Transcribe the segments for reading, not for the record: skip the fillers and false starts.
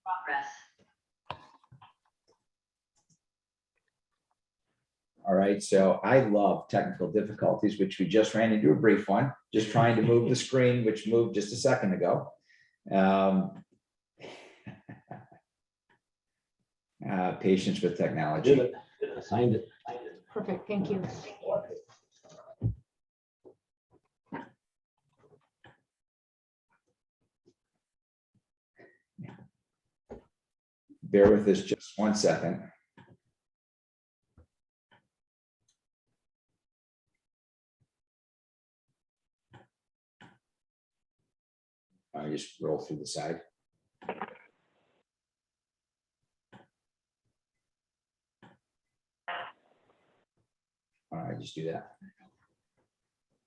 Progress. All right, so I love technical difficulties, which we just ran into a brief one, just trying to move the screen, which moved just a second ago. Patience with technology. I signed it. Perfect, thank you. Bear with us just 1 second. I just roll through the side. All right, just do that.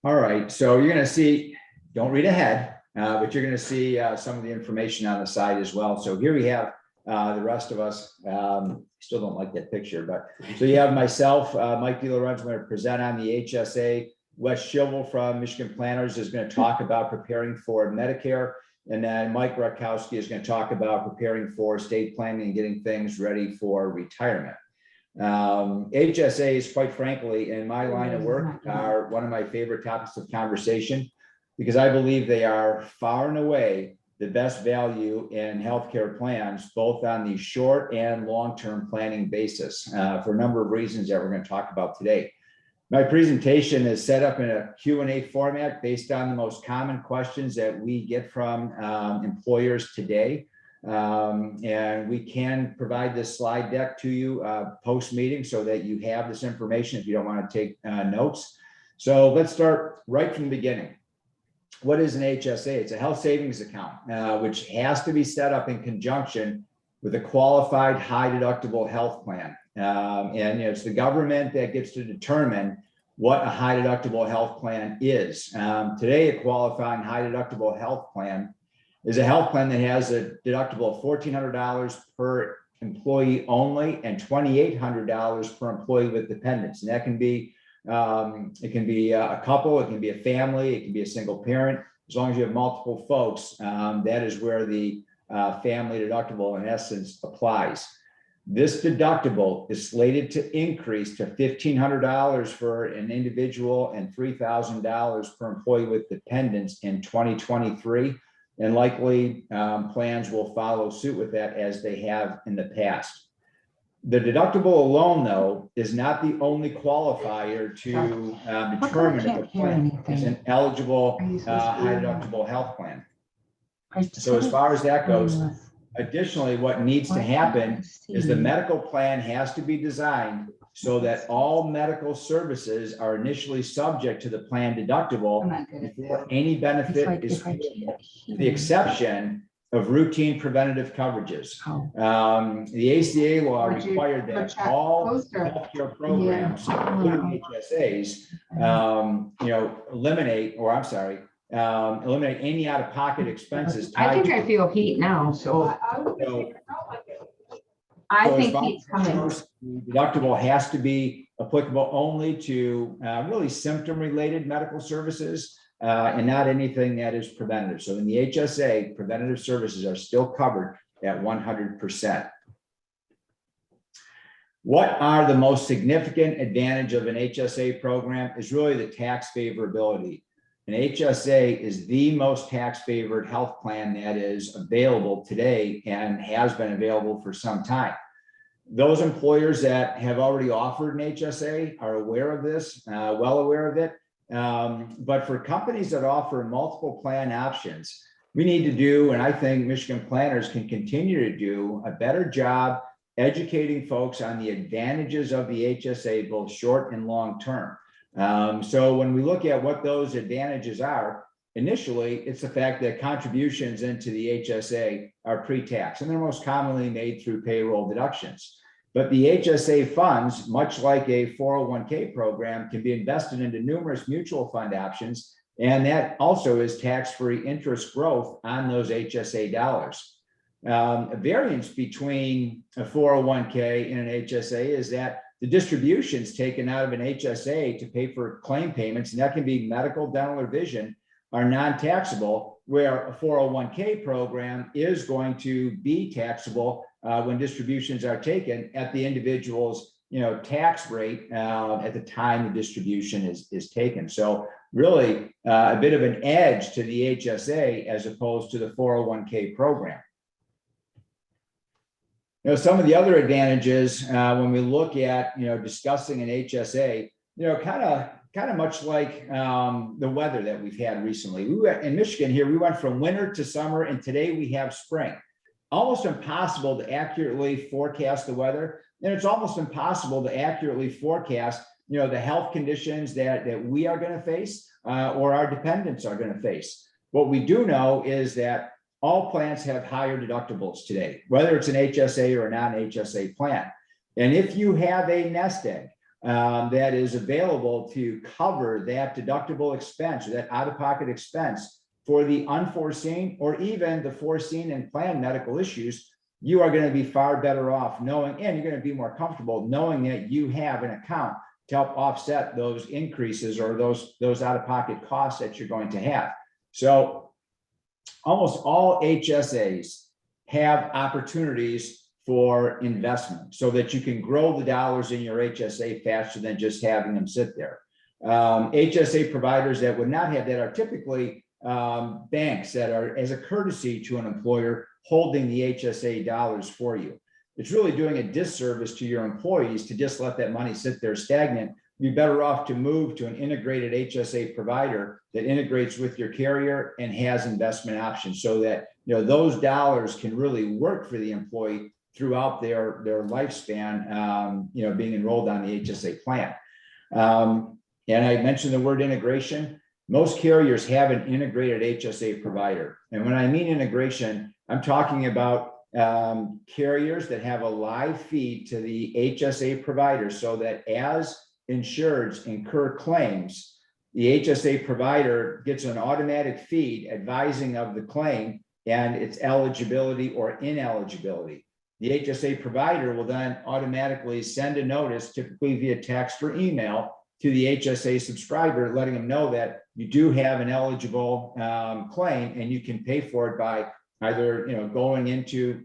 All right, so you're going to see, don't read ahead, but you're going to see some of the information on the side as well. So here we have the rest of us. Still don't like that picture, but so you have myself, Mike DeLorenzo, going to present on the HSA. Wes Schilvel from Michigan Planners is going to talk about preparing for Medicare. And then Mike Rutkowski is going to talk about preparing for estate planning and getting things ready for retirement. HSAs, quite frankly, in my line of work, are one of my favorite topics of conversation because I believe they are far and away the best value in healthcare plans, both on the short and long-term planning basis, for a number of reasons that we're going to talk about today. My presentation is set up in a Q&A format based on the most common questions that we get from employers today. And we can provide this slide deck to you post-meeting so that you have this information if you don't want to take notes. So let's start right from the beginning. What is an HSA? It's a health savings account, which has to be set up in conjunction with a qualified high deductible health plan. And it's the government that gets to determine what a high deductible health plan is. Today, a qualifying high deductible health plan is a health plan that has a deductible of $1,400 per employee only and $2,800 per employee with dependents. And that can be, it can be a couple, it can be a family, it can be a single parent. As long as you have multiple folks, that is where the family deductible in essence applies. This deductible is slated to increase to $1,500 for an individual and $3,000 per employee with dependents in 2023. And likely plans will follow suit with that as they have in the past. The deductible alone, though, is not the only qualifier to determine if a plan is an eligible high deductible health plan. So as far as that goes, additionally, what needs to happen is the medical plan has to be designed so that all medical services are initially subject to the plan deductible before any benefit is payable, with the exception of routine preventative coverages. The ACA law required that all healthcare programs, including HSAs, eliminate any out-of-pocket expenses. I think I feel heat now, so I think heat's coming. The deductible has to be applicable only to really symptom-related medical services and not anything that is preventative. So in the HSA, preventative services are still covered at 100%. What are the most significant advantage of an HSA program is really the tax favorability. An HSA is the most tax favored health plan that is available today and has been available for some time. Those employers that have already offered an HSA are aware of this, well aware of it. But for companies that offer multiple plan options, we need to do, and I think Michigan Planners can continue to do a better job educating folks on the advantages of the HSA, both short and long term. So when we look at what those advantages are, initially, it's the fact that contributions into the HSA are pre-tax, and they're most commonly made through payroll deductions. But the HSA funds, much like a 401k program, can be invested into numerous mutual fund options, and that also is tax-free interest growth on those HSA dollars. A variance between a 401k and an HSA is that the distributions taken out of an HSA to pay for claim payments, and that can be medical, dental, or vision, are non-taxable, where a 401k program is going to be taxable when distributions are taken at the individual's tax rate at the time the distribution is taken. So really a bit of an edge to the HSA as opposed to the 401k program. Some of the other advantages when we look at discussing an HSA, kind of much like the weather that we've had recently. In Michigan here, we went from winter to summer, and today we have spring. Almost impossible to accurately forecast the weather, and it's almost impossible to accurately forecast the health conditions that we are going to face or our dependents are going to face. What we do know is that all plans have higher deductibles today, whether it's an HSA or a non-HSA plan. And if you have a nest egg that is available to cover that deductible expense or that out-of-pocket expense for the unforeseen or even the foreseen and planned medical issues, you are going to be far better off knowing, and you're going to be more comfortable knowing that you have an account to help offset those increases or those out-of-pocket costs that you're going to have. So almost all HSAs have opportunities for investment so that you can grow the dollars in your HSA faster than just having them sit there. HSA providers that would not have that are typically banks that are, as a courtesy to an employer, holding the HSA dollars for you. It's really doing a disservice to your employees to just let that money sit there stagnant. You'd be better off to move to an integrated HSA provider that integrates with your carrier and has investment options so that those dollars can really work for the employee throughout their lifespan, being enrolled on the HSA plan. And I mentioned the word integration. Most carriers have an integrated HSA provider. And when I mean integration, I'm talking about carriers that have a live feed to the HSA provider so that as insureds incur claims, the HSA provider gets an automatic feed advising of the claim and its eligibility or ineligibility. The HSA provider will then automatically send a notice, typically via text or email, to the HSA subscriber, letting them know that you do have an eligible claim and you can pay for it by either going into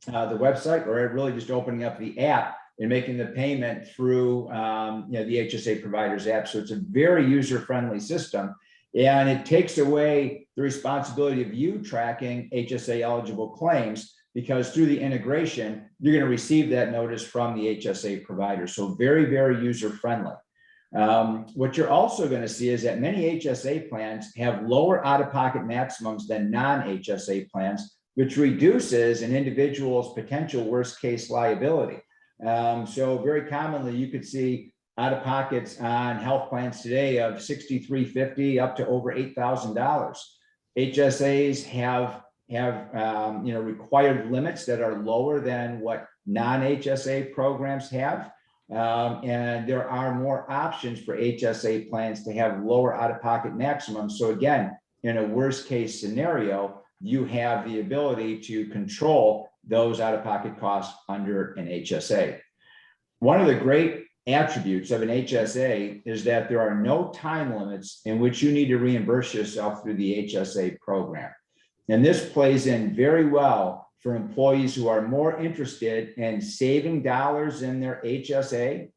the website or really just opening up the app and making the payment through the HSA provider's app. So it's a very user-friendly system, and it takes away the responsibility of you tracking HSA eligible claims, because through the integration, you're going to receive that notice from the HSA provider. So very, very user-friendly. What you're also going to see is that many HSA plans have lower out-of-pocket maximums than non-HSA plans, which reduces an individual's potential worst-case liability. So very commonly, you could see out-of-pockets on health plans today of $6,350 up to over $8,000. HSAs have required limits that are lower than what non-HSA programs have. And there are more options for HSA plans to have lower out-of-pocket maximums. So again, in a worst case scenario, you have the ability to control those out-of-pocket costs under an HSA. One of the great attributes of an HSA is that there are no time limits in which you need to reimburse yourself through the HSA program. And this plays in very well for employees who are more interested in saving dollars in their HSA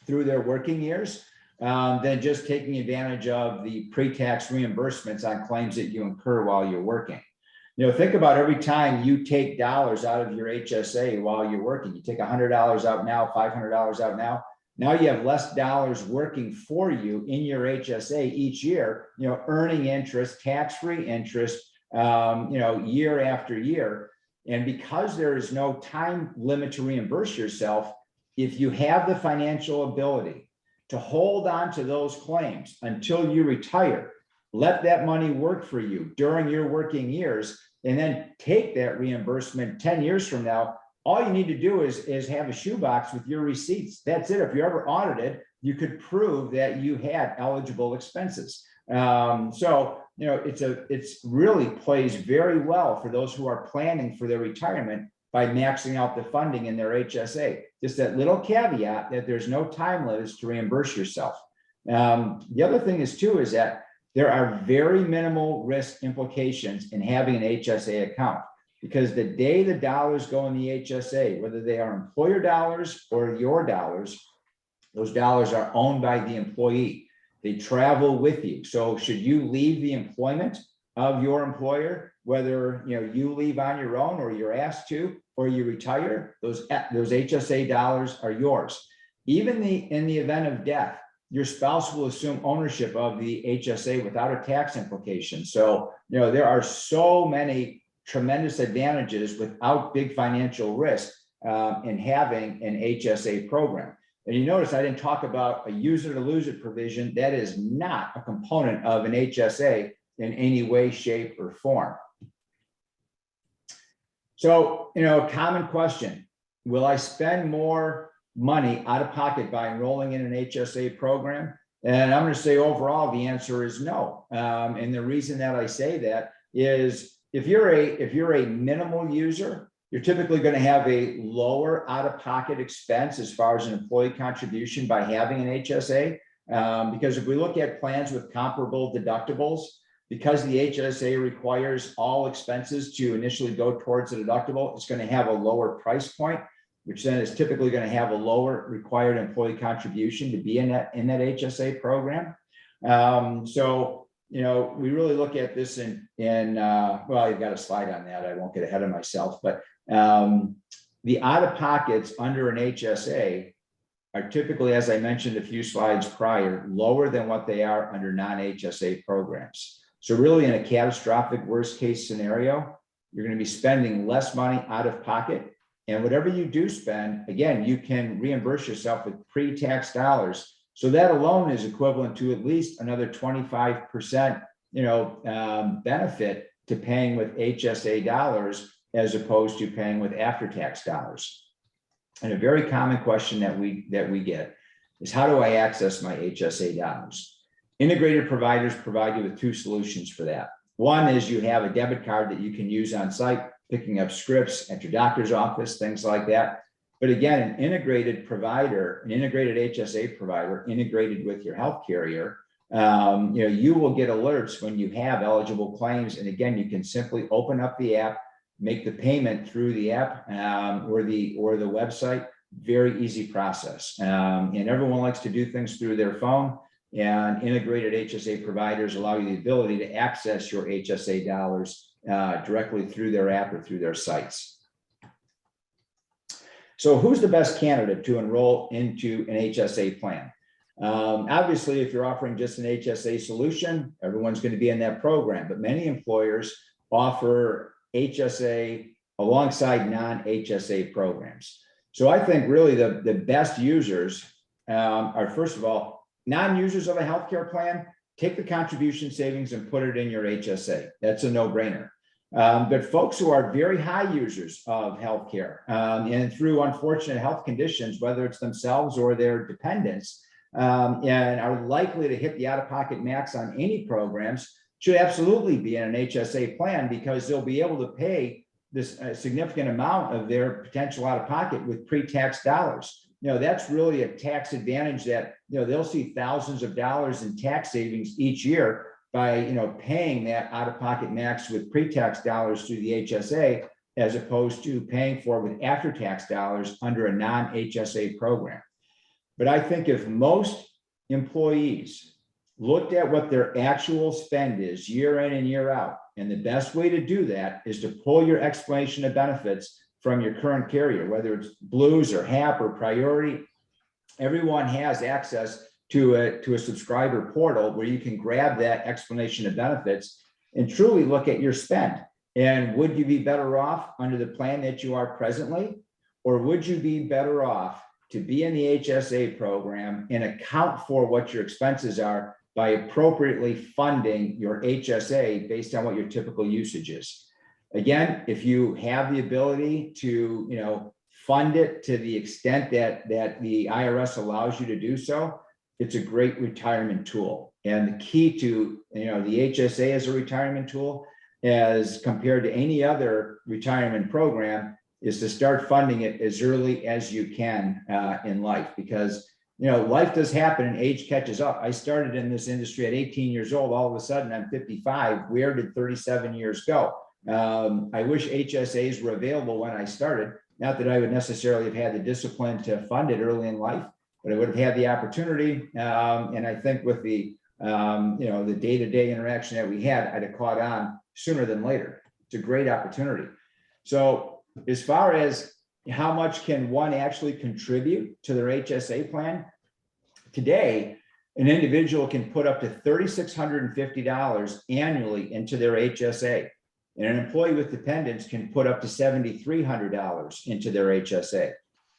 through their working years than just taking advantage of the pre-tax reimbursements on claims that you incur while you're working. Think about every time you take dollars out of your HSA while you're working. You take $100 out now, $500 out now. Now you have less dollars working for you in your HSA each year, earning interest, tax-free interest, year after year. And because there is no time limit to reimburse yourself, if you have the financial ability to hold on to those claims until you retire, let that money work for you during your working years, and then take that reimbursement 10 years from now. All you need to do is have a shoebox with your receipts. That's it. If you're ever audited, you could prove that you had eligible expenses. It's really plays very well for those who are planning for their retirement by maxing out the funding in their HSA. Just that little caveat that there's no time limits to reimburse yourself. The other thing is that there are very minimal risk implications in having an HSA account, because the day the dollars go in the HSA, whether they are employer dollars or your dollars, those dollars are owned by the employee. They travel with you. So should you leave the employment of your employer, whether you leave on your own or you're asked to, or you retire, those HSA dollars are yours. Even in the event of death, your spouse will assume ownership of the HSA without a tax implication. So there are so many tremendous advantages without big financial risk in having an HSA program. And you notice I didn't talk about a use it or lose it provision. That is not a component of an HSA in any way, shape, or form. So, a common question: will I spend more money out of pocket by enrolling in an HSA program? And I'm going to say overall, the answer is no. And the reason that I say that is if you're a minimal user, you're typically going to have a lower out-of-pocket expense as far as an employee contribution by having an HSA. Because if we look at plans with comparable deductibles, because the HSA requires all expenses to initially go towards the deductible, it's going to have a lower price point, which then is typically going to have a lower required employee contribution to be in that HSA program. So, we really look at this in well, you've got a slide on that. I won't get ahead of myself, but the out-of-pockets under an HSA are typically, as I mentioned a few slides prior, lower than what they are under non-HSA programs. So really, in a catastrophic worst case scenario, you're going to be spending less money out of pocket. And whatever you do spend, again, you can reimburse yourself with pre-tax dollars. So that alone is equivalent to at least another 25%, benefit to paying with HSA dollars as opposed to paying with after-tax dollars. And a very common question that we get is, how do I access my HSA dollars? Integrated providers provide you with two solutions for that. One is you have a debit card that you can use on site, picking up scripts at your doctor's office, things like that. But again, an integrated provider, an integrated HSA provider, integrated with your health carrier, you will get alerts when you have eligible claims. And again, you can simply open up the app, make the payment through the app or the website. Very easy process. And everyone likes to do things through their phone. And integrated HSA providers allow you the ability to access your HSA dollars directly through their app or through their sites. So who's the best candidate to enroll into an HSA plan? Obviously, if you're offering just an HSA solution, everyone's going to be in that program, but many employers offer HSA alongside non-HSA programs. So I think really the best users are, first of all, non-users of a healthcare plan. Take the contribution savings and put it in your HSA. That's a no-brainer. But folks who are very high users of healthcare and through unfortunate health conditions, whether it's themselves or their dependents, and are likely to hit the out-of-pocket max on any programs, should absolutely be in an HSA plan, because they'll be able to pay this significant amount of their potential out-of-pocket with pre-tax dollars. That's really a tax advantage that, they'll see thousands of dollars in tax savings each year by, paying that out-of-pocket max with pre-tax dollars through the HSA, as opposed to paying for it with after-tax dollars under a non-HSA program. But I think if most employees looked at what their actual spend is year in and year out, and the best way to do that is to pull your explanation of benefits from your current carrier, whether it's Blues or HAP or Priority. Everyone has access to a subscriber portal where you can grab that explanation of benefits and truly look at your spend. And would you be better off under the plan that you are presently, or would you be better off to be in the HSA program and account for what your expenses are by appropriately funding your HSA based on what your typical usage is? Again, if you have the ability to, fund it to the extent that the IRS allows you to do so, it's a great retirement tool. And the key to, the HSA as a retirement tool, as compared to any other retirement program, is to start funding it as early as you can in life, because life does happen and age catches up. I started in this industry at 18 years old. All of a sudden I'm 55. Where did 37 years go? I wish HSAs were available when I started. Not that I would necessarily have had the discipline to fund it early in life, but I would have had the opportunity. And I think with the, the day-to-day interaction that we had, I'd have caught on sooner than later. It's a great opportunity. So as far as how much can one actually contribute to their HSA plan? Today, an individual can put up to $3,650 annually into their HSA. And an employee with dependents can put up to $7,300 into their HSA.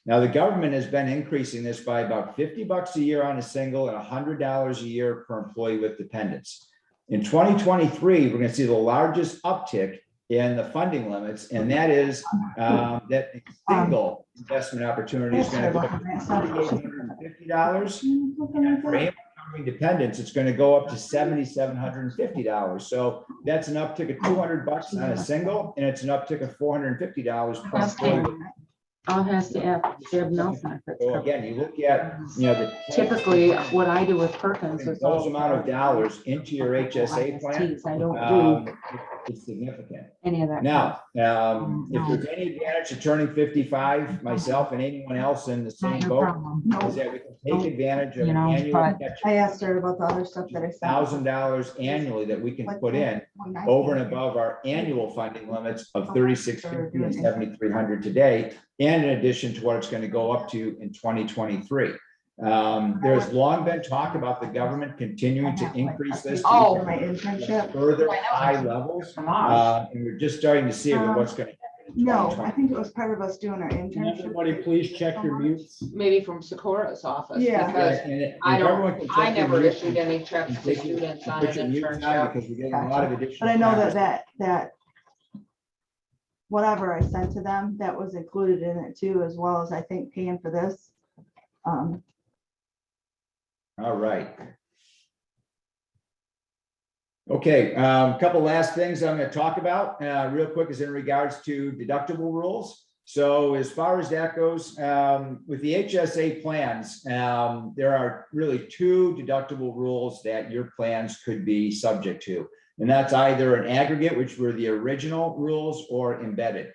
Now, the government has been increasing this by about $50 a year on a single and $100 a year per employee with dependents. In 2023, we're going to see the largest uptick in the funding limits, and that is that a single investment opportunity is going to go up to $850. And for anyone covering dependents, it's going to go up to $7,750. So that's an uptick of $200 on a single, and it's an uptick of $450 per employee. All has to have Nelson. So again, you look at, Typically, what I do with Perkins is those amount of dollars into your HSA plan, I don't do it's significant. any of that. Now, if there's any advantage to turning 55, myself and anyone else in the same boat, is that we can take advantage of an annual catch-up I asked her about the other stuff that I said. $1,000 annually that we can put in over and above our annual funding limits of $3,650 and $7,300 today, and in addition to what it's going to go up to in 2023. There's long been talk about the government continuing to increase this to For my internship. further high levels, and we're just starting to see what's going to happen in No, 2020. I think it was part of us doing our Can internship. everybody please check your mutes? Maybe from Socorro's office. Yeah. Because And I everyone can don't, I check your never mute issued any checks to and take your- students on put your an mute on internship. because we're getting a lot of additional. But I know content. that whatever I sent to them, that was included in it too, as well as I think paying for this. All right. Okay, a couple last things I'm going to talk about real quick is in regards to deductible rules. So as far as that goes, with the HSA plans, there are really two deductible rules that your plans could be subject to. And that's either an aggregate, which were the original rules, or embedded.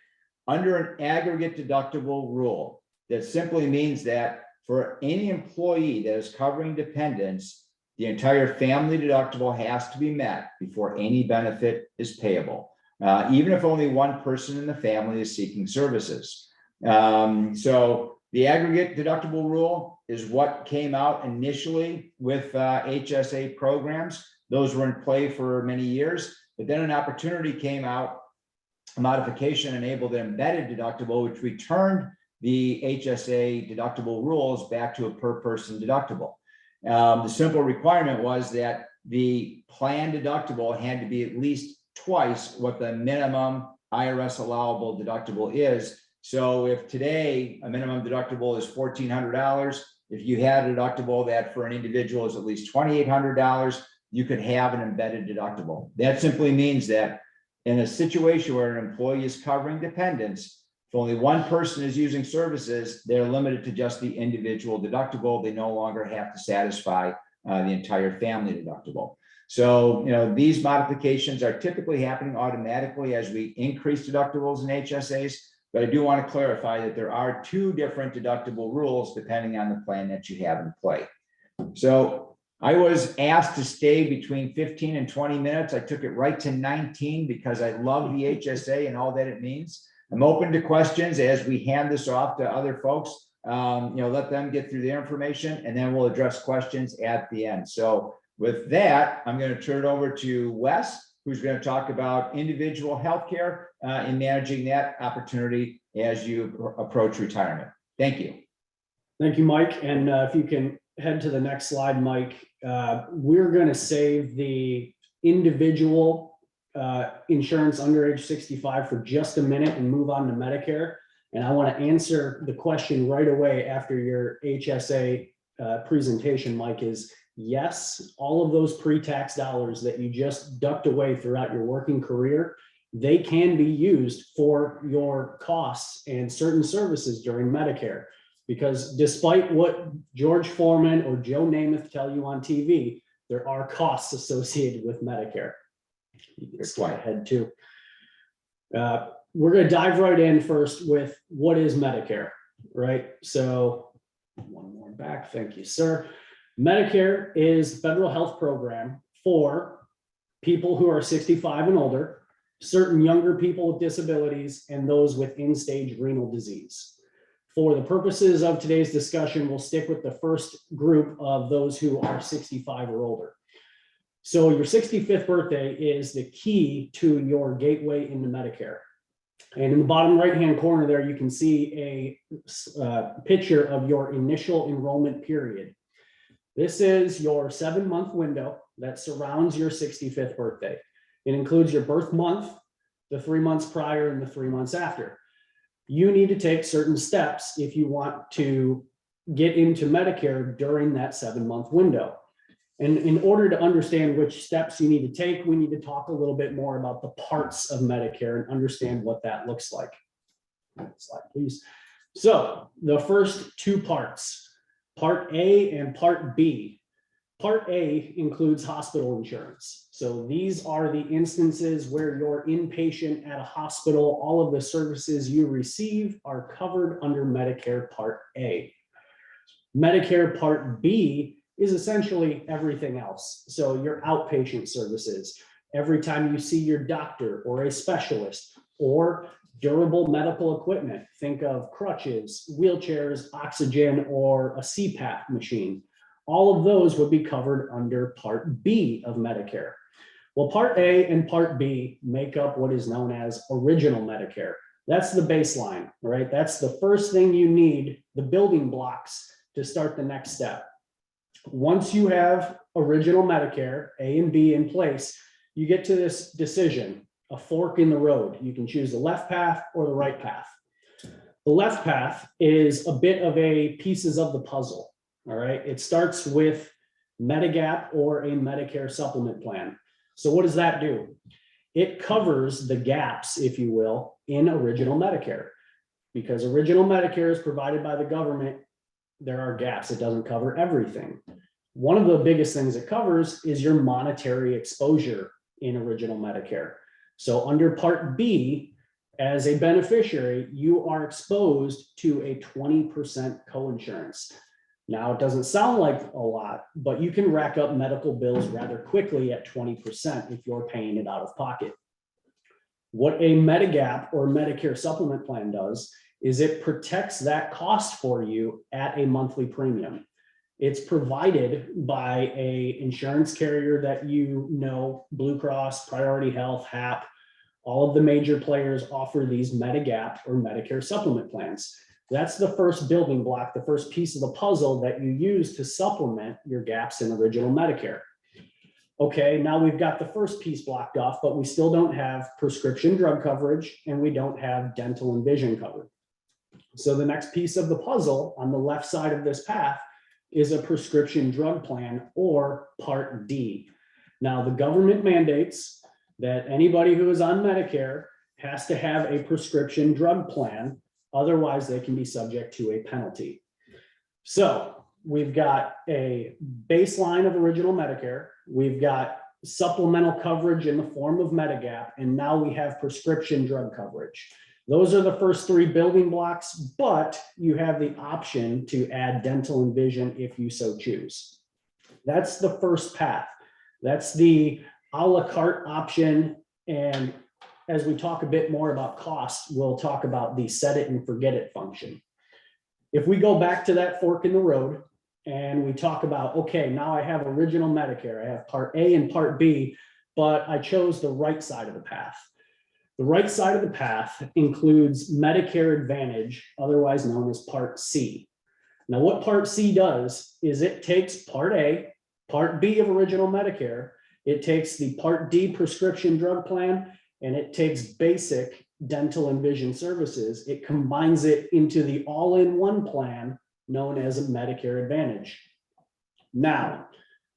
Under an aggregate deductible rule, that simply means that for any employee that is covering dependents, the entire family deductible has to be met before any benefit is payable, even if only one person in the family is seeking services. So the aggregate deductible rule is what came out initially with HSA programs. Those were in play for many years, but then an opportunity came out, a modification enabled an embedded deductible, which returned the HSA deductible rules back to a per person deductible. The simple requirement was that the plan deductible had to be at least twice what the minimum IRS allowable deductible is. So if today a minimum deductible is $1,400, if you had a deductible that for an individual is at least $2,800, you could have an embedded deductible. That simply means that in a situation where an employee is covering dependents, if only one person is using services, they're limited to just the individual deductible. They no longer have to satisfy the entire family deductible. So, these modifications are typically happening automatically as we increase deductibles in HSAs, but I do want to clarify that there are two different deductible rules depending on the plan that you have in play. So I was asked to stay between 15 and 20 minutes. I took it right to 19 because I love the HSA and all that it means. I'm open to questions as we hand this off to other folks. Let them get through their information and then we'll address questions at the end. So with that, I'm going to turn it over to Wes, who's going to talk about individual healthcare and managing that opportunity as you approach retirement. Thank you. Thank you, Mike. And if you can head to the next slide, Mike, we're going to save the individual insurance under age 65 for just a minute and move on to Medicare. And I want to answer the question right away after your HSA presentation, Mike, is yes, all of those pre-tax dollars that you just ducked away throughout your working career, they can be used for your costs and certain services during Medicare. Because despite what George Foreman or Joe Namath tell you on TV, there are costs associated with Medicare. You can skip ahead too. We're going to dive right in first with what is Medicare, right? So one more back. Thank you, sir. Medicare is a federal health program for people who are 65 and older, certain younger people with disabilities, and those with end-stage renal disease. For the purposes of today's discussion, we'll stick with the first group of those who are 65 or older. So your 65th birthday is the key to your gateway into Medicare. And in the bottom right-hand corner there, you can see a picture of your initial enrollment period. This is your 7-month window that surrounds your 65th birthday. It includes your birth month, the 3 months prior, and the 3 months after. You need to take certain steps if you want to get into Medicare during that 7-month window. And in order to understand which steps you need to take, we need to talk a little bit more about the parts of Medicare and understand what that looks like. Next slide, please. So the first two parts, Part A and Part B. Part A includes hospital insurance. So these are the instances where you're inpatient at a hospital. All of the services you receive are covered under Medicare Part A. Medicare Part B is essentially everything else. So your outpatient services, every time you see your doctor or a specialist, or durable medical equipment, think of crutches, wheelchairs, oxygen, or a CPAP machine. All of those would be covered under Part B of Medicare. Well, Part A and Part B make up what is known as original Medicare. That's the baseline, right? That's the first thing you need, the building blocks to start the next step. Once you have original Medicare, A and B in place, you get to this decision, a fork in the road. You can choose the left path or the right path. The left path is a bit of a pieces of the puzzle. All right, it starts with Medigap or a Medicare supplement plan. So what does that do? It covers the gaps, if you will, in original Medicare. Because original Medicare is provided by the government, there are gaps. It doesn't cover everything. One of the biggest things it covers is your monetary exposure in original Medicare. So under Part B, as a beneficiary, you are exposed to a 20% coinsurance. Now, it doesn't sound like a lot, but you can rack up medical bills rather quickly at 20% if you're paying it out of pocket. What a Medigap or Medicare supplement plan does is it protects that cost for you at a monthly premium. It's provided by an insurance carrier that you know, Blue Cross, Priority Health, HAP. All of the major players offer these Medigap or Medicare supplement plans. That's the first building block, the first piece of the puzzle that you use to supplement your gaps in original Medicare. Okay, now we've got the first piece blocked off, but we still don't have prescription drug coverage and we don't have dental and vision covered. So the next piece of the puzzle on the left side of this path is a prescription drug plan or Part D. Now the government mandates that anybody who is on Medicare has to have a prescription drug plan. Otherwise, they can be subject to a penalty. So we've got a baseline of original Medicare. We've got supplemental coverage in the form of Medigap, and now we have prescription drug coverage. Those are the first three building blocks, but you have the option to add dental and vision if you so choose. That's the first path. That's the a la carte option. And as we talk a bit more about costs, we'll talk about the set it and forget it function. If we go back to that fork in the road and we talk about, okay, now I have original Medicare, I have Part A and Part B, but I chose the right side of the path. The right side of the path includes Medicare Advantage, otherwise known as Part C. Now what Part C does is it takes Part A, Part B of original Medicare, it takes the Part D prescription drug plan, and it takes basic dental and vision services. It combines it into the all-in-one plan known as a Medicare Advantage. Now,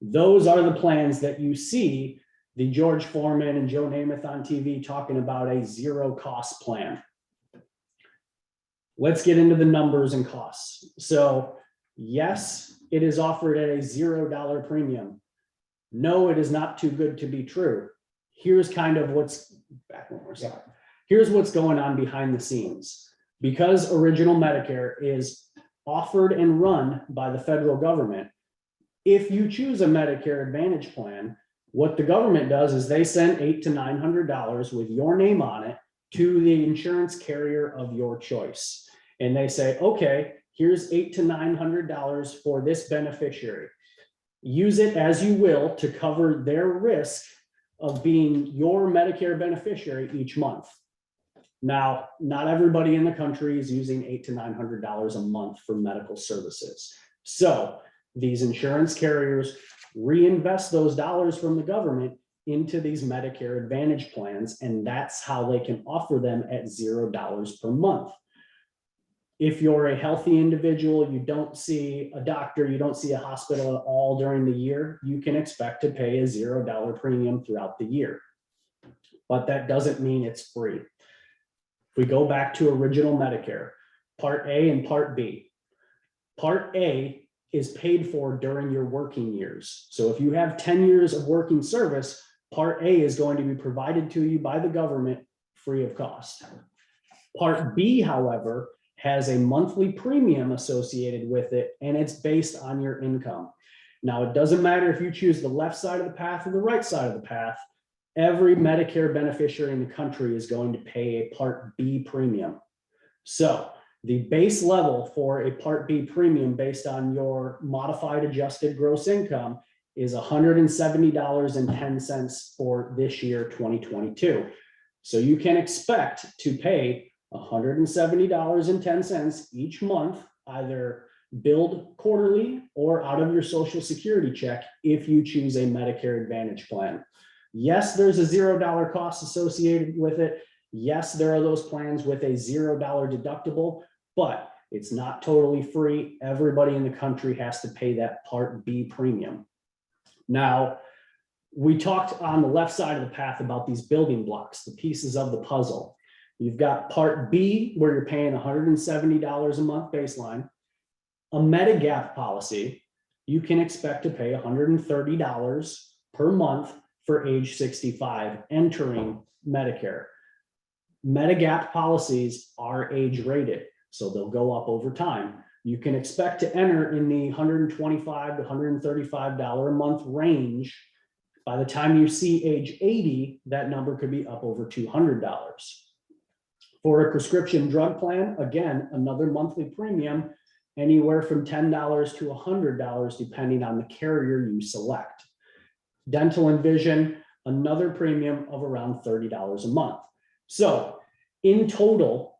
those are the plans that you see the George Foreman and Joe Namath on TV talking about a zero cost plan. let's get into the numbers and costs. So yes, it is offered at a $0 premium. No, it is not too good to be true. Here's kind of what's back one more slide. Here's what's going on behind the scenes. Because Original Medicare is offered and run by the federal government, if you choose a Medicare Advantage plan, what the government does is they send $800 to $900 with your name on it to the insurance carrier of your choice. And they say, okay, here's $800 to $900 for this beneficiary. Use it as you will to cover their risk of being your Medicare beneficiary each month. Now, not everybody in the country is using $800 to $900 a month for medical services. So these insurance carriers reinvest those dollars from the government into these Medicare Advantage plans, and that's how they can offer them at $0 per month. If you're a healthy individual, you don't see a doctor, you don't see a hospital at all during the year, you can expect to pay a $0 premium throughout the year. But that doesn't mean it's free. If we go back to Original Medicare, Part A and Part B. Part A is paid for during your working years. So if you have 10 years of working service, Part A is going to be provided to you by the government free of cost. Part B, however, has a monthly premium associated with it, and it's based on your income. Now, it doesn't matter if you choose the left side of the path or the right side of the path. Every Medicare beneficiary in the country is going to pay a Part B premium. So the base level for a Part B premium based on your modified adjusted gross income is $170.10 for this year, 2022. So you can expect to pay $170.10 each month, either billed quarterly or out of your Social Security check if you choose a Medicare Advantage plan. Yes, there's a $0 cost associated with it. Yes, there are those plans with a $0 deductible, but it's not totally free. Everybody in the country has to pay that Part B premium. Now, we talked on the left side of the path about these building blocks, the pieces of the puzzle. You've got Part B, where you're paying $170 a month baseline. A Medigap policy, you can expect to pay $130 per month for age 65 entering Medicare. Medigap policies are age rated, so they'll go up over time. You can expect to enter in the $125 to $135 a month range. By the time you see age 80, that number could be up over $200. For a prescription drug plan, again, another monthly premium, anywhere from $10 to $100, depending on the carrier you select. Dental and vision, another premium of around $30 a month. So in total,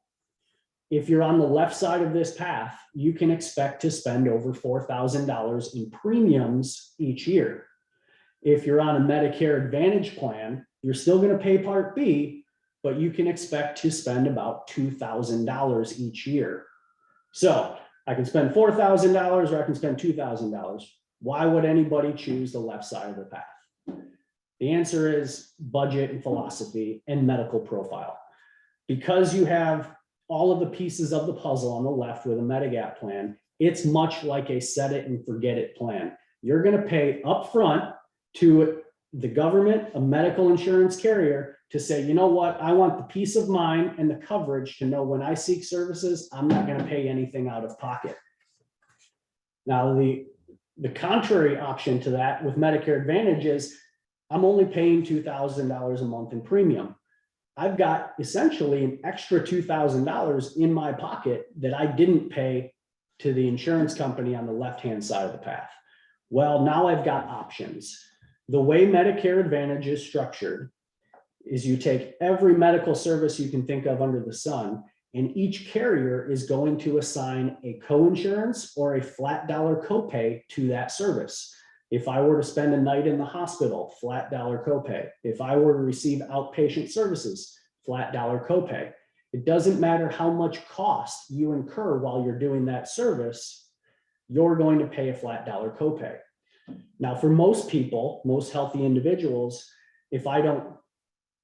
if you're on the left side of this path, you can expect to spend over $4,000 in premiums each year. If you're on a Medicare Advantage plan, you're still going to pay Part B, but you can expect to spend about $2,000 each year. So I can spend $4,000 or I can spend $2,000. Why would anybody choose the left side of the path? The answer is budget and philosophy and medical profile. Because you have all of the pieces of the puzzle on the left with a Medigap plan, it's much like a set it and forget it plan. You're going to pay upfront to the government, a medical insurance carrier, to say, you know what, I want the peace of mind and the coverage to know when I seek services, I'm not going to pay anything out of pocket. Now, the contrary option to that with Medicare Advantage is I'm only paying $2,000 a month in premium. I've got essentially an extra $2,000 in my pocket that I didn't pay to the insurance company on the left-hand side of the path. Well, now I've got options. The way Medicare Advantage is structured is you take every medical service you can think of under the sun, and each carrier is going to assign a co-insurance or a flat dollar copay to that service. If I were to spend a night in the hospital, flat dollar copay. If I were to receive outpatient services, flat dollar copay. It doesn't matter how much cost you incur while you're doing that service, you're going to pay a flat dollar copay. Now, for most people, most healthy individuals, if I don't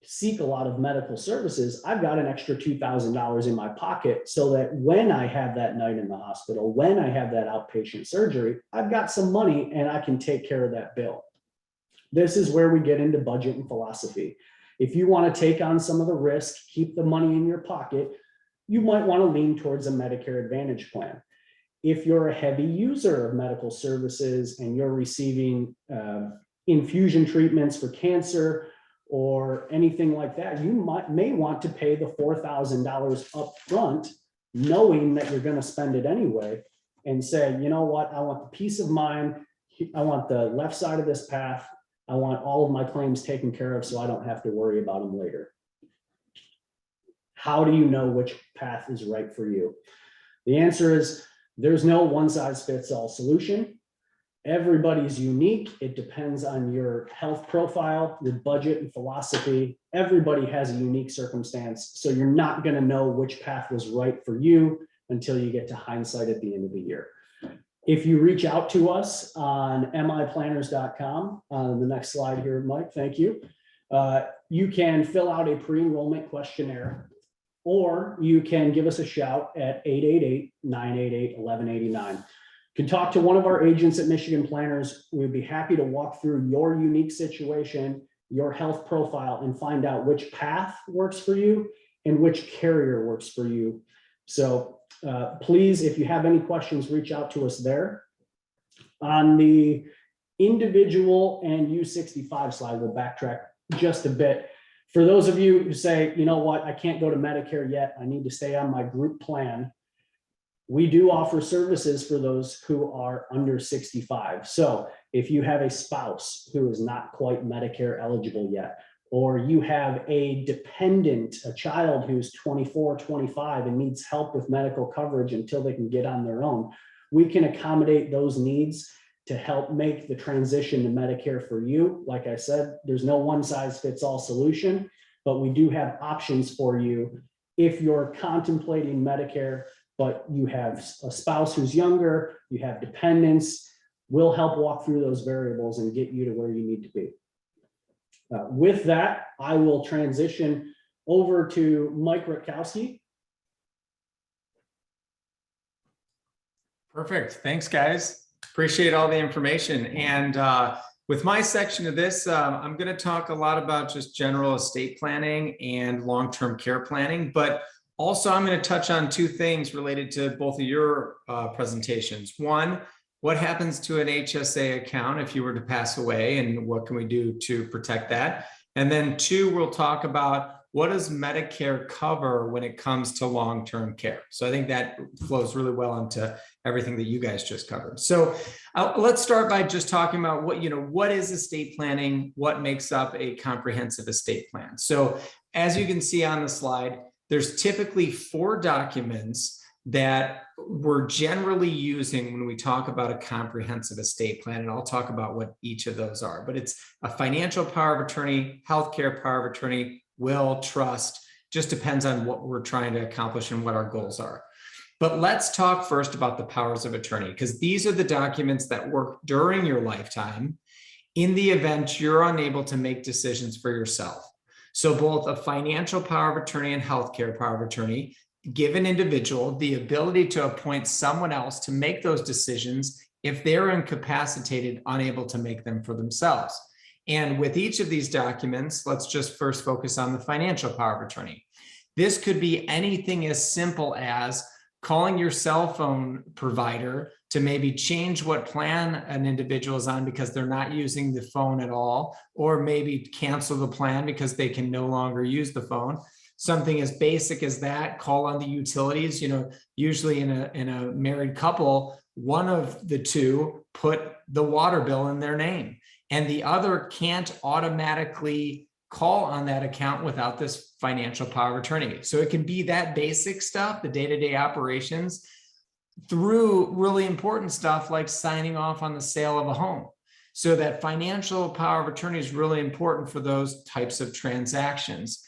seek a lot of medical services, I've got an extra $2,000 in my pocket so that when I have that night in the hospital, when I have that outpatient surgery, I've got some money and I can take care of that bill. This is where we get into budget and philosophy. If you want to take on some of the risk, keep the money in your pocket, you might want to lean towards a Medicare Advantage plan. If you're a heavy user of medical services and you're receiving infusion treatments for cancer or anything like that, you may want to pay the $4,000 up front, knowing that you're going to spend it anyway, and say, you know what, I want the peace of mind. I want the left side of this path. I want all of my claims taken care of so I don't have to worry about them later. How do you know which path is right for you? The answer is there's no one size fits all solution. Everybody's unique. It depends on your health profile, your budget and philosophy. Everybody has a unique circumstance. So you're not going to know which path was right for you until you get to hindsight at the end of the year. If you reach out to us on miplanners.com, on the next slide here, Mike, thank you. You can fill out a pre-enrollment questionnaire, or you can give us a shout at 888-988-1189. You can talk to one of our agents at Michigan Planners. We'd be happy to walk through your unique situation, your health profile, and find out which path works for you and which carrier works for you. So please, if you have any questions, reach out to us there. On the individual and U65 slide, we'll backtrack just a bit. For those of you who say, you know what, I can't go to Medicare yet, I need to stay on my group plan, we do offer services for those who are under 65. So if you have a spouse who is not quite Medicare eligible yet, or you have a dependent, a child who's 24, 25 and needs help with medical coverage until they can get on their own, we can accommodate those needs to help make the transition to Medicare for you. Like I said, there's no one size fits all solution, but we do have options for you if you're contemplating Medicare, but you have a spouse who's younger, you have dependents. We'll help walk through those variables and get you to where you need to be. With that, I will transition over to Mike Rutkowski. Perfect. Thanks, guys. Appreciate all the information. And with my section of this, I'm going to talk a lot about just general estate planning and long-term care planning, but also I'm going to touch on two things related to both of your presentations. One, what happens to an HSA account if you were to pass away, and what can we do to protect that? And then two, we'll talk about what does Medicare cover when it comes to long-term care. So I think that flows really well into everything that you guys just covered. So let's start by just talking about what is estate planning, what makes up a comprehensive estate plan. So as you can see on the slide, there's typically 4 documents that we're generally using when we talk about a comprehensive estate plan, and I'll talk about what each of those are. But it's a financial power of attorney, healthcare power of attorney, will, trust, just depends on what we're trying to accomplish and what our goals are. But let's talk first about the powers of attorney, because these are the documents that work during your lifetime in the event you're unable to make decisions for yourself. So both a financial power of attorney and healthcare power of attorney give an individual the ability to appoint someone else to make those decisions if they're incapacitated, unable to make them for themselves. And with each of these documents, let's just first focus on the financial power of attorney. This could be anything as simple as calling your cell phone provider to maybe change what plan an individual is on because they're not using the phone at all, or maybe cancel the plan because they can no longer use the phone. Something as basic as that, call on the utilities. Usually in a married couple, one of the two put the water bill in their name, and the other can't automatically call on that account without this financial power of attorney. So it can be that basic stuff, the day-to-day operations, through really important stuff like signing off on the sale of a home. So that financial power of attorney is really important for those types of transactions.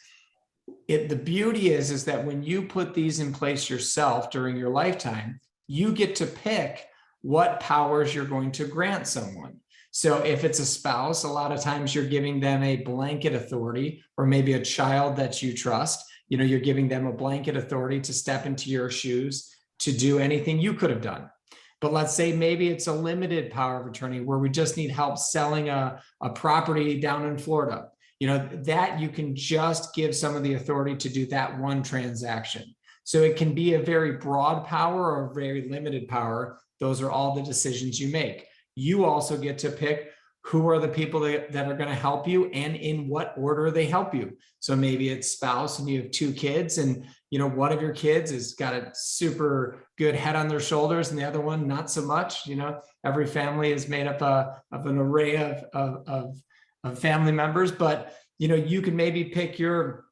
The beauty is that when you put these in place yourself during your lifetime, you get to pick what powers you're going to grant someone. So if it's a spouse, a lot of times you're giving them a blanket authority, or maybe a child that you trust, you're giving them a blanket authority to step into your shoes to do anything you could have done. But let's say maybe it's a limited power of attorney where we just need help selling a property down in Florida. That you can just give some of the authority to do that one transaction. So it can be a very broad power or a very limited power. Those are all the decisions you make. You also get to pick who are the people that are going to help you and in what order they help you. So maybe it's spouse and you have 2 kids, and one of your kids has got a super good head on their shoulders and the other one not so much. Every family is made up of an array of family members, but you can maybe pick your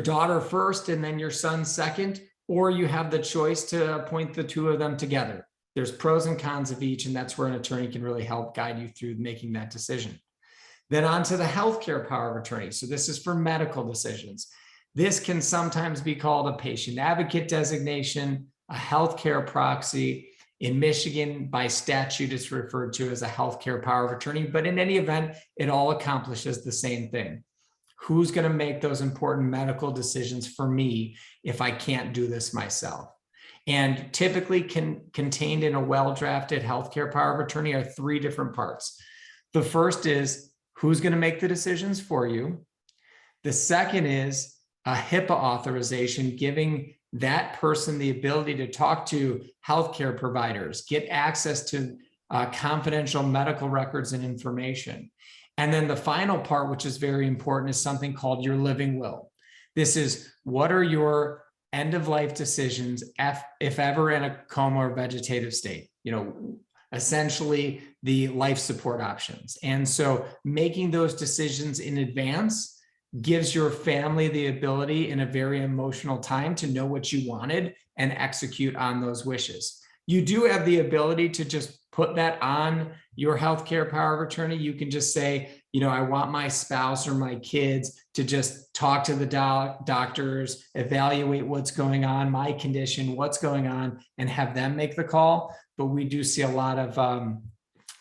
daughter first and then your son second, or you have the choice to appoint the 2 of them together. There's pros and cons of each, and that's where an attorney can really help guide you through making that decision. Then on to the healthcare power of attorney. So this is for medical decisions. This can sometimes be called a patient advocate designation, a healthcare proxy. In Michigan, by statute, it's referred to as a healthcare power of attorney, but in any event, it all accomplishes the same thing. Who's going to make those important medical decisions for me if I can't do this myself? And typically contained in a well-drafted healthcare power of attorney are 3 different parts. The first is who's going to make the decisions for you. The second is a HIPAA authorization, giving that person the ability to talk to healthcare providers, get access to confidential medical records and information. And then the final part, which is very important, is something called your living will. This is what are your end of life decisions if ever in a coma or vegetative state, essentially the life support options. And so making those decisions in advance gives your family the ability in a very emotional time to know what you wanted and execute on those wishes. You do have the ability to just put that on your healthcare power of attorney. You can just say, I want my spouse or my kids to just talk to the doctors, evaluate what's going on, my condition, what's going on, and have them make the call. But we do see a lot of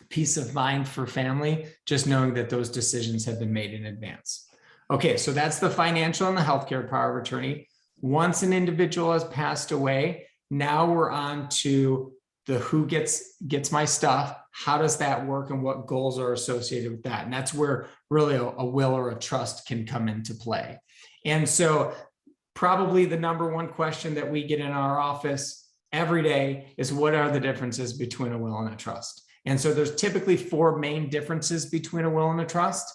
peace of mind for family, just knowing that those decisions have been made in advance. Okay, so that's the financial and the healthcare power of attorney. Once an individual has passed away, now we're on to the who gets my stuff, how does that work, and what goals are associated with that. And that's where really a will or a trust can come into play. And so probably the number one question that we get in our office every day is, what are the differences between a will and a trust? And so there's typically 4 main differences between a will and a trust,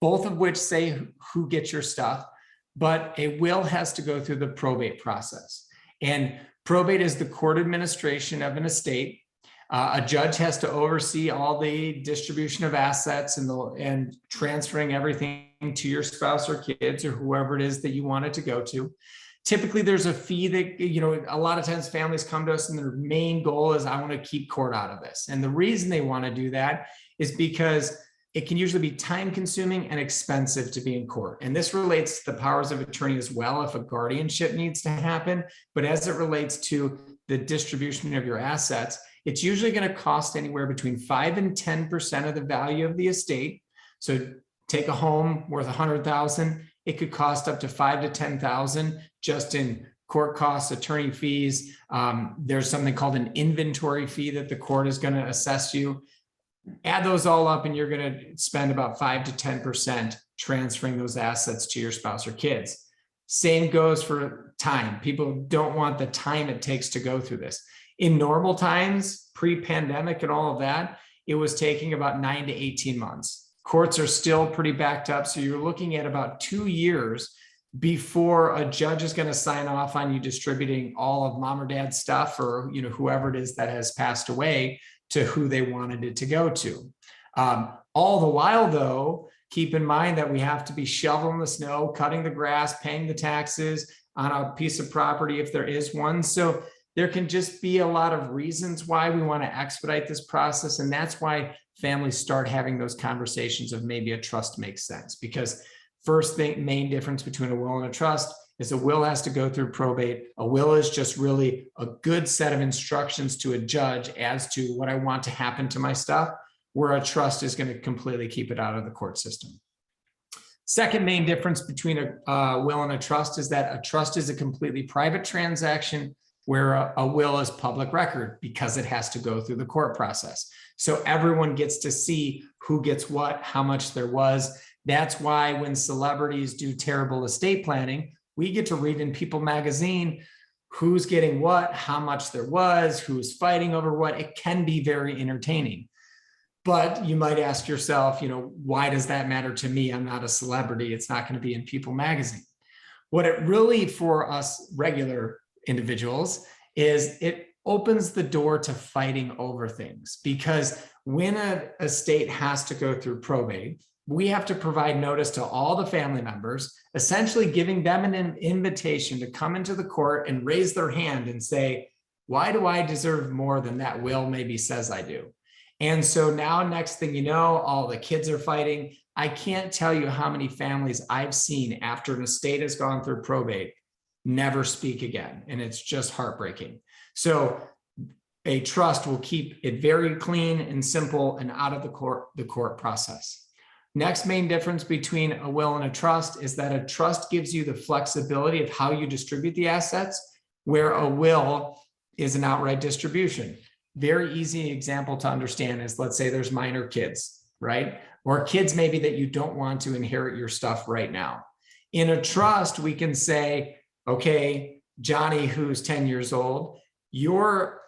both of which say who gets your stuff, but a will has to go through the probate process. And probate is the court administration of an estate. A judge has to oversee all the distribution of assets and transferring everything to your spouse or kids or whoever it is that you want it to go to. Typically, there's a fee that, a lot of times families come to us and their main goal is, I want to keep court out of this. And the reason they want to do that is because it can usually be time consuming and expensive to be in court. And this relates to the powers of attorney as well, if a guardianship needs to happen. But as it relates to the distribution of your assets, it's usually going to cost anywhere between 5 and 10% of the value of the estate. So take a home worth $100,000, it could cost up to $5,000 to $10,000 just in court costs, attorney fees. There's something called an inventory fee that the court is going to assess you. Add those all up and you're going to spend about 5 to 10% transferring those assets to your spouse or kids. Same goes for time. People don't want the time it takes to go through this. In normal times, pre-pandemic and all of that, it was taking about 9 to 18 months. Courts are still pretty backed up. So you're looking at about 2 years before a judge is going to sign off on you distributing all of mom or dad's stuff, or whoever it is that has passed away, to who they wanted it to go to. All the while, though, keep in mind that we have to be shoveling the snow, cutting the grass, paying the taxes on a piece of property if there is one. So there can just be a lot of reasons why we want to expedite this process. And that's why families start having those conversations of maybe a trust makes sense. Because first thing, main difference between a will and a trust is a will has to go through probate. A will is just really a good set of instructions to a judge as to what I want to happen to my stuff. where a trust is going to completely keep it out of the court system. Second main difference between a will and a trust is that a trust is a completely private transaction, where a will is public record because it has to go through the court process. So everyone gets to see who gets what, how much there was. That's why when celebrities do terrible estate planning, we get to read in People magazine who's getting what, how much there was, who's fighting over what. It can be very entertaining. But you might ask yourself, why does that matter to me? I'm not a celebrity. It's not going to be in People magazine. What it really, for us regular individuals, is it opens the door to fighting over things. Because when a state has to go through probate, we have to provide notice to all the family members, essentially giving them an invitation to come into the court and raise their hand and say, why do I deserve more than that will maybe says I do? And so now, next thing you know, all the kids are fighting. I can't tell you how many families I've seen after an estate has gone through probate never speak again. And it's just heartbreaking. So a trust will keep it very clean and simple and out of the court process. Next main difference between a will and a trust is that a trust gives you the flexibility of how you distribute the assets, where a will is an outright distribution. Very easy example to understand is, let's say there's minor kids, right? Or kids maybe that you don't want to inherit your stuff right now. In a trust, we can say, okay, Johnny, who's 10 years old, your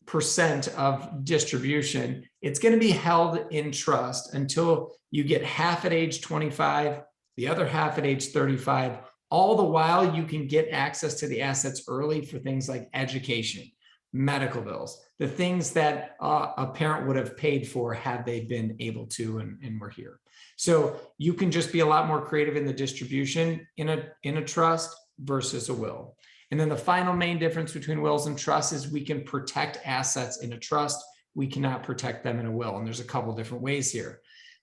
percent of distribution, it's going to be held in trust until you get half at age 25, the other half at age 35. All the while, you can get access to the assets early for things like education, medical bills, the things that a parent would have paid for had they been able to and were here. So you can just be a lot more creative in the distribution in a trust versus a will. And then the final main difference between wills and trusts is we can protect assets in a trust. We cannot protect them in a will. And there's a couple different ways here.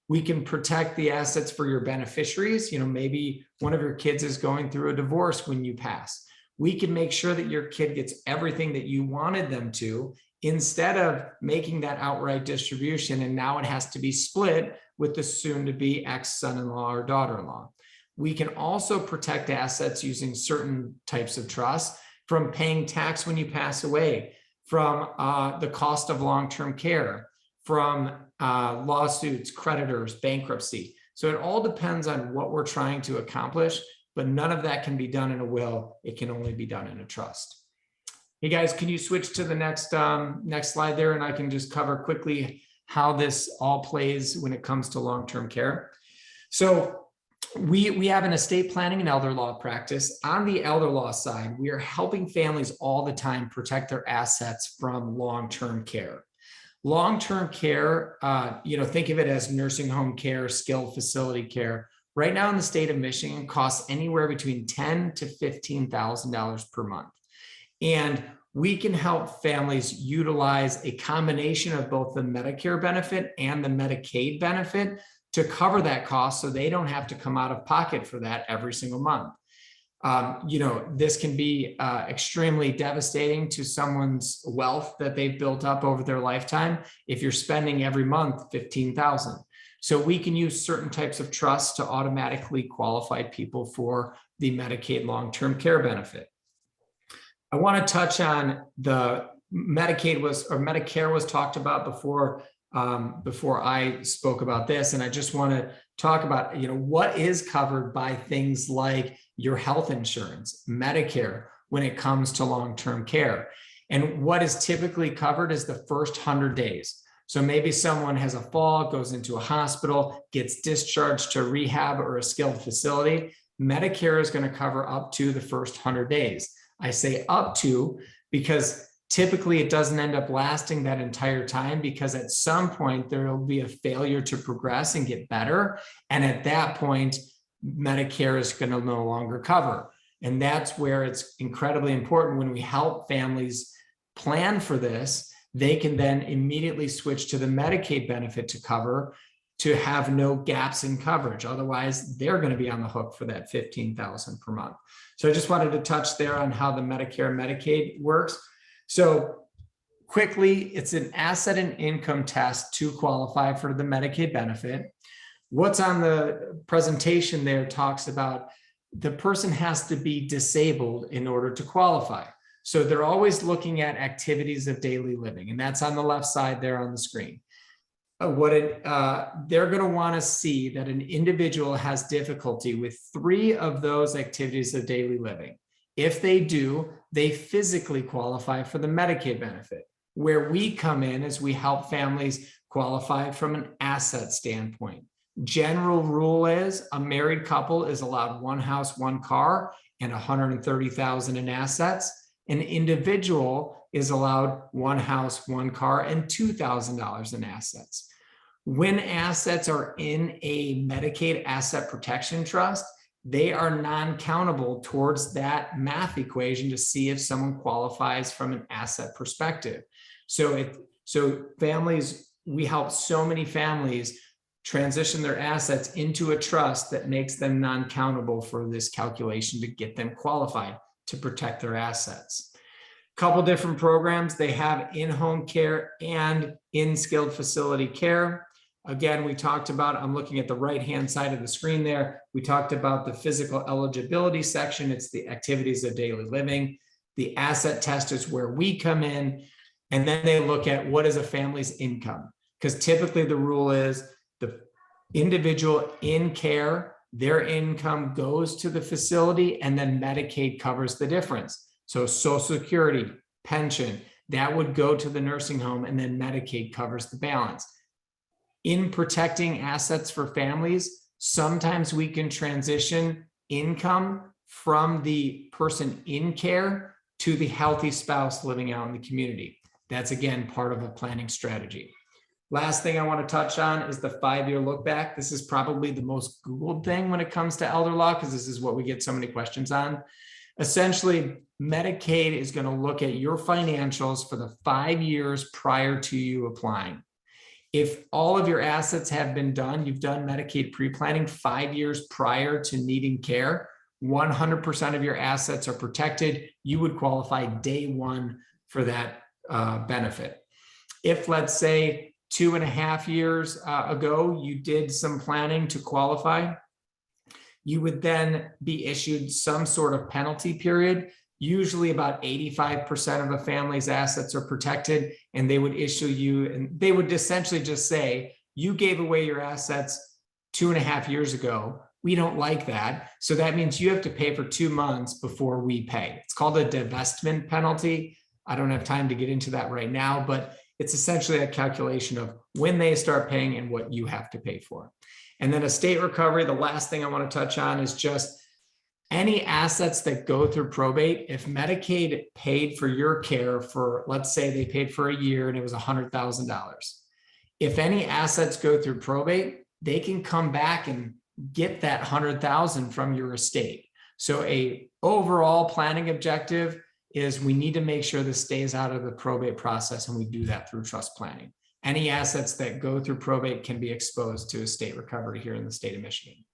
We can protect the assets for your beneficiaries. Maybe one of your kids is going through a divorce when you pass. We can make sure that your kid gets everything that you wanted them to, instead of making that outright distribution. And now it has to be split with the soon to be ex-son-in-law or daughter-in-law. We can also protect assets using certain types of trusts from paying tax when you pass away, from the cost of long-term care, from lawsuits, creditors, bankruptcy. So it all depends on what we're trying to accomplish, but none of that can be done in a will. It can only be done in a trust. Hey guys, can you switch to the next slide there, and I can just cover quickly how this all plays when it comes to long-term care. So we have an estate planning and elder law practice. On the elder law side, we are helping families all the time protect their assets from long-term care. Long-term care, think of it as nursing home care, skilled facility care. Right now in the state of Michigan, costs anywhere between $10,000 to $15,000 per month. And we can help families utilize a combination of both the Medicare benefit and the Medicaid benefit to cover that cost, so they don't have to come out of pocket for that every single month. This can be extremely devastating to someone's wealth that they've built up over their lifetime if you're spending every month $15,000. So we can use certain types of trusts to automatically qualify people for the Medicaid long-term care benefit. I want to touch on the Medicare was talked about before I spoke about this. And I just want to talk about, what is covered by things like your health insurance, Medicare, when it comes to long-term care. And what is typically covered is the first 100 days. So maybe someone has a fall, goes into a hospital, gets discharged to rehab or a skilled facility. Medicare is going to cover up to the first 100 days. I say up to because typically it doesn't end up lasting that entire time, because at some point there will be a failure to progress and get better. And at that point, Medicare is going to no longer cover. And that's where it's incredibly important when we help families plan for this, they can then immediately switch to the Medicaid benefit to cover, to have no gaps in coverage. Otherwise, they're going to be on the hook for that $15,000 per month. So I just wanted to touch there on how the Medicare and Medicaid works. So quickly, it's an asset and income test to qualify for the Medicaid benefit. What's on the presentation there talks about the person has to be disabled in order to qualify. So they're always looking at activities of daily living, and that's on the left side there on the screen. They're going to want to see that an individual has difficulty with 3 of those activities of daily living. If they do, they physically qualify for the Medicaid benefit. Where we come in is we help families qualify from an asset standpoint. General rule is a married couple is allowed 1 house, 1 car, and $130,000 in assets. An individual is allowed 1 house, 1 car, and $2,000 in assets. When assets are in a Medicaid asset protection trust, they are non-countable towards that math equation to see if someone qualifies from an asset perspective. So families, we help so many families transition their assets into a trust that makes them non-countable for this calculation to get them qualified to protect their assets. Couple different programs they have: in-home care and in skilled facility care. Again, we talked about, I'm looking at the right-hand side of the screen there. We talked about the physical eligibility section. It's the activities of daily living. The asset test is where we come in, and then they look at what is a family's income. Because typically the rule is the individual in care, their income goes to the facility, and then Medicaid covers the difference. So Social Security, pension, that would go to the nursing home, and then Medicaid covers the balance. In protecting assets for families, sometimes we can transition income from the person in care to the healthy spouse living out in the community. That's, again, part of a planning strategy. Last thing I want to touch on is the 5-year look back. This is probably the most Googled thing when it comes to elder law, because this is what we get so many questions on. Essentially, Medicaid is going to look at your financials for the 5 years prior to you applying. If all of your assets have been done, you've done Medicaid pre-planning 5 years prior to needing care, 100% of your assets are protected. You would qualify day 1 for that benefit. If, let's say, 2.5 years ago, you did some planning to qualify, you would then be issued some sort of penalty period. Usually about 85% of a family's assets are protected, and they would issue you, and they would essentially just say, you gave away your assets 2.5 years ago. We don't like that. So that means you have to pay for 2 months before we pay. It's called a divestment penalty. I don't have time to get into that right now, but it's essentially a calculation of when they start paying and what you have to pay for. And then estate recovery, the last thing I want to touch on is just any assets that go through probate. If Medicaid paid for your care for, let's say they paid for a year and it was $100,000. If any assets go through probate, they can come back and get that $100,000 from your estate. So a overall planning objective is we need to make sure this stays out of the probate process, and we do that through trust planning. Any assets that go through probate can be exposed to estate recovery here in the state of Michigan.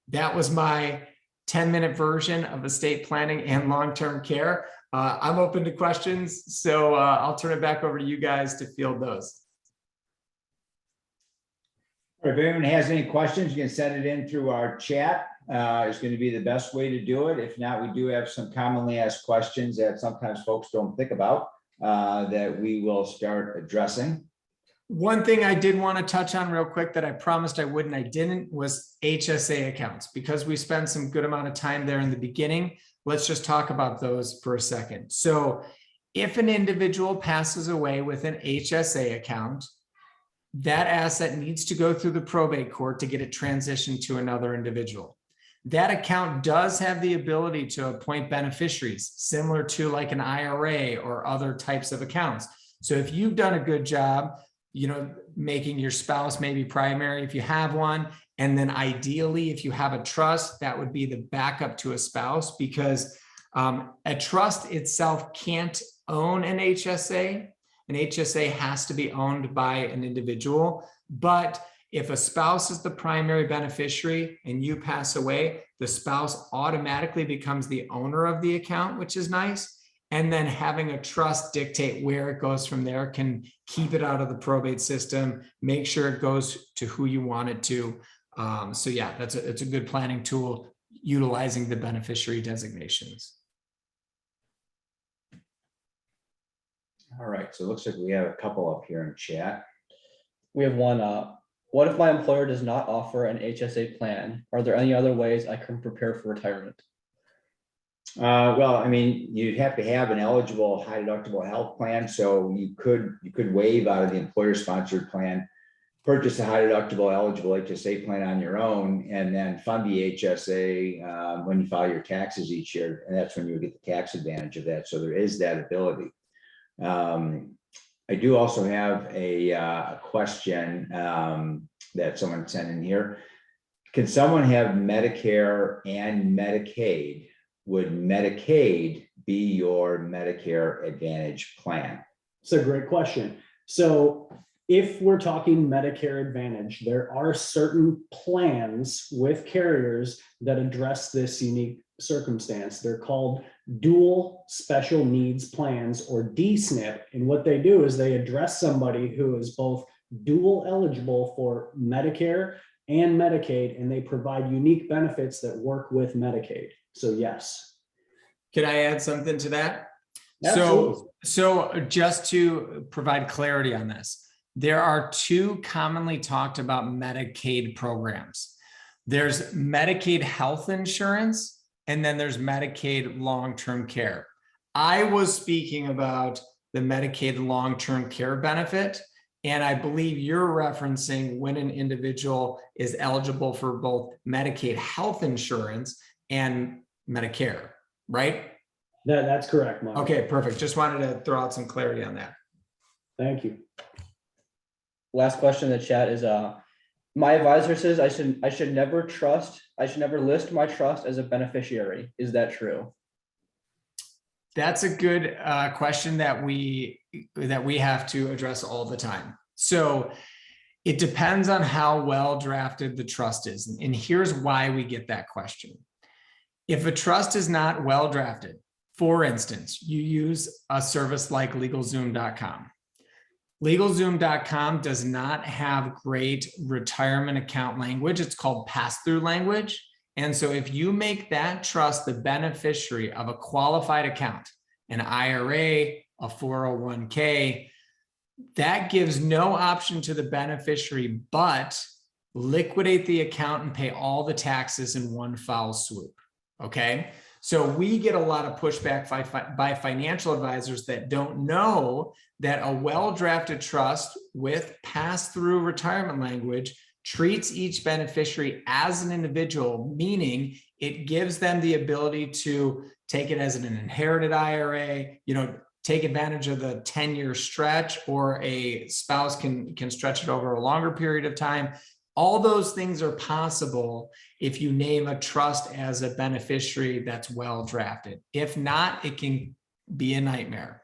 That was my 10-minute version of estate planning and long-term care. I'm open to questions, so I'll turn it back over to you guys to field those. If anyone has any questions, you can send it in through our chat. It's going to be the best way to do it. If not, we do have some commonly asked questions that sometimes folks don't think about that we will start addressing. One thing I did want to touch on real quick that I promised I wouldn't, I didn't, was HSA accounts. Because we spent some good amount of time there in the beginning, let's just talk about those for a second. So if an individual passes away with an HSA account, that asset needs to go through the probate court to get it transitioned to another individual. That account does have the ability to appoint beneficiaries, similar to like an IRA or other types of accounts. So if you've done a good job, making your spouse maybe primary if you have one, and then ideally if you have a trust, that would be the backup to a spouse, because a trust itself can't own an HSA. An HSA has to be owned by an individual, but if a spouse is the primary beneficiary and you pass away, the spouse automatically becomes the owner of the account, which is nice. And then having a trust dictate where it goes from there can keep it out of the probate system, make sure it goes to who you want it to. So yeah, it's a good planning tool utilizing the beneficiary designations. All right, so it looks like we have a couple up here in chat. We have one, what if my employer does not offer an HSA plan? Are there any other ways I can prepare for retirement? Well, I mean, you'd have to have an eligible high deductible health plan, so you could waive out of the employer sponsored plan, purchase a high deductible eligible HSA plan on your own, and then fund the HSA when you file your taxes each year, and that's when you would get the tax advantage of that. So there is that ability. I do also have a question that someone sent in here. Can someone have Medicare and Medicaid? Would Medicaid be your Medicare Advantage plan? It's a great question. So if we're talking Medicare Advantage, there are certain plans with carriers that address this unique circumstance. They're called dual special needs plans, or DSNP. And what they do is they address somebody who is both dual eligible for Medicare and Medicaid, and they provide unique benefits that work with Medicaid. So yes. Can I add something to that? Absolutely. So just to provide clarity on this, there are two commonly talked about Medicaid programs. There's Medicaid health insurance, and then there's Medicaid long-term care. I was speaking about the Medicaid long-term care benefit, and I believe you're referencing when an individual is eligible for both Medicaid health insurance and Medicare, right? That's correct, Mike. Okay, perfect. Just wanted to throw out some clarity on that. Thank you. Last question in the chat is, my advisor says I should never list my trust as a beneficiary. Is that true? That's a good question that we have to address all the time. So it depends on how well drafted the trust is. And here's why we get that question. If a trust is not well drafted, for instance, you use a service like LegalZoom.com. LegalZoom.com does not have great retirement account language. It's called pass-through language. And so if you make that trust the beneficiary of a qualified account, an IRA, a 401k, that gives no option to the beneficiary but liquidate the account and pay all the taxes in one foul swoop. Okay. So we get a lot of pushback by financial advisors that don't know that a well-drafted trust with pass-through retirement language treats each beneficiary as an individual, meaning it gives them the ability to take it as an inherited IRA, take advantage of the 10-year stretch, or a spouse can stretch it over a longer period of time. All those things are possible if you name a trust as a beneficiary that's well drafted. If not, it can be a nightmare.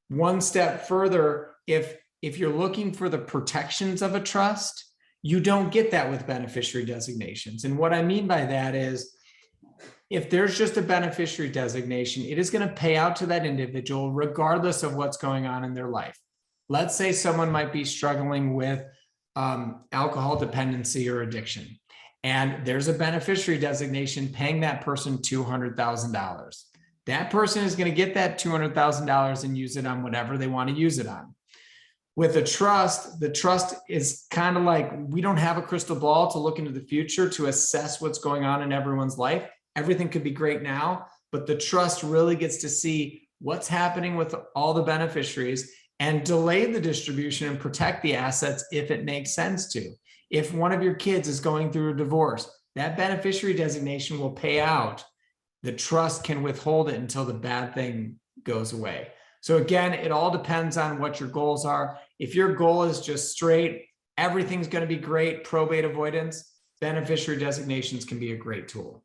One step further, if you're looking for the protections of a trust, you don't get that with beneficiary designations. And what I mean by that is, if there's just a beneficiary designation, it is going to pay out to that individual regardless of what's going on in their life. Let's say someone might be struggling with alcohol dependency or addiction, and there's a beneficiary designation paying that person $200,000. That person is going to get that $200,000 and use it on whatever they want to use it on. With a trust, the trust is kind of like, we don't have a crystal ball to look into the future to assess what's going on in everyone's life. Everything could be great now, but the trust really gets to see what's happening with all the beneficiaries and delay the distribution and protect the assets if it makes sense to. If one of your kids is going through a divorce, that beneficiary designation will pay out. The trust can withhold it until the bad thing goes away. So again, it all depends on what your goals are. If your goal is just straight, everything's going to be great, probate avoidance, beneficiary designations can be a great tool.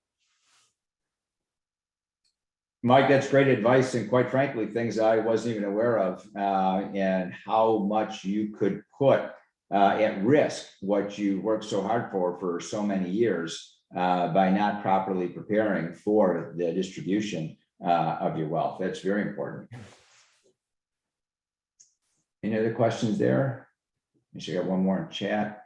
Mike, that's great advice, and quite frankly, things I wasn't even aware of, and how much you could put at risk what you worked so hard for so many years by not properly preparing for the distribution of your wealth. That's very important. Any other questions there? I should got one more in chat.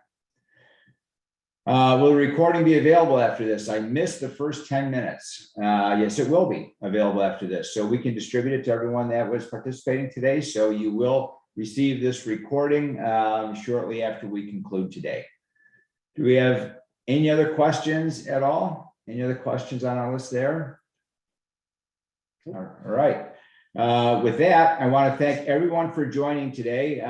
Will the recording be available after this? I missed the first 10 minutes. Yes, it will be available after this. So we can distribute it to everyone that was participating today. So you will receive this recording shortly after we conclude today. Do we have any other questions at all? Any other questions on our list there? All right. With that, I want to thank everyone for joining today.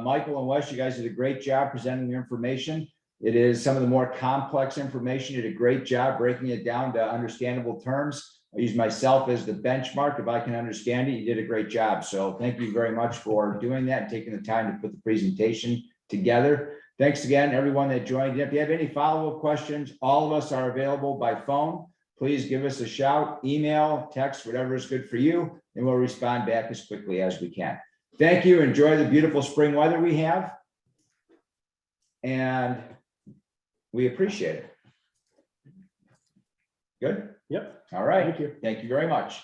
Michael and Wes, you guys did a great job presenting your information. It is some of the more complex information. You did a great job breaking it down to understandable terms. I use myself as the benchmark. If I can understand it, you did a great job. So thank you very much for doing that and taking the time to put the presentation together. Thanks again, everyone that joined. If you have any follow-up questions, all of us are available by phone. Please give us a shout, email, text, whatever is good for you, and we'll respond back as quickly as we can. Thank you. Enjoy the beautiful spring weather we have. And we appreciate it. Good? Yep. All right. Thank you. Thank you very much.